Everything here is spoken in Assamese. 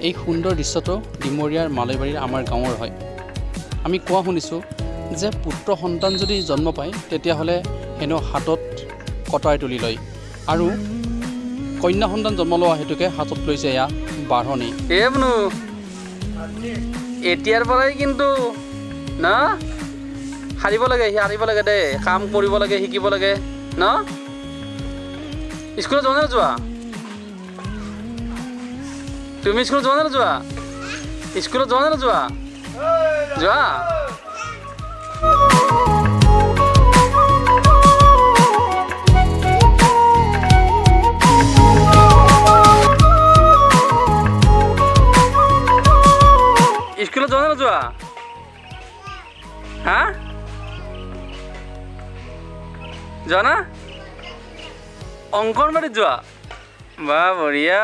এই সুন্দৰ দৃশ্যটো ডিমৰীয়াৰ মালৈবাৰীৰ আমাৰ গাঁৱৰ হয়। আমি কোৱা শুনিছোঁ যে পুত্ৰ সন্তান যদি জন্ম পায় তেতিয়াহ'লে হেনো হাতত কটাই তুলি লয়, আৰু কন্যা সন্তান জন্ম লোৱা হেতুকে হাতত লৈছে এয়া বাঢ়নি। বনু এতিয়াৰ পৰাই কিন্তু না হাৰিব লাগে দে, কাম কৰিব লাগে, শিকিব লাগে ন। স্কুলত যোৱা নে নোযোৱা? তুমি স্কুলত যোৱা নে নোযোৱা? স্কুলত যোৱা নে নোযোৱা? যোৱা। স্কুলত যোৱা নে নোযোৱা? হা যোৱা না? অংগনবাড়ীত যোৱা? বা বঢ়িয়া।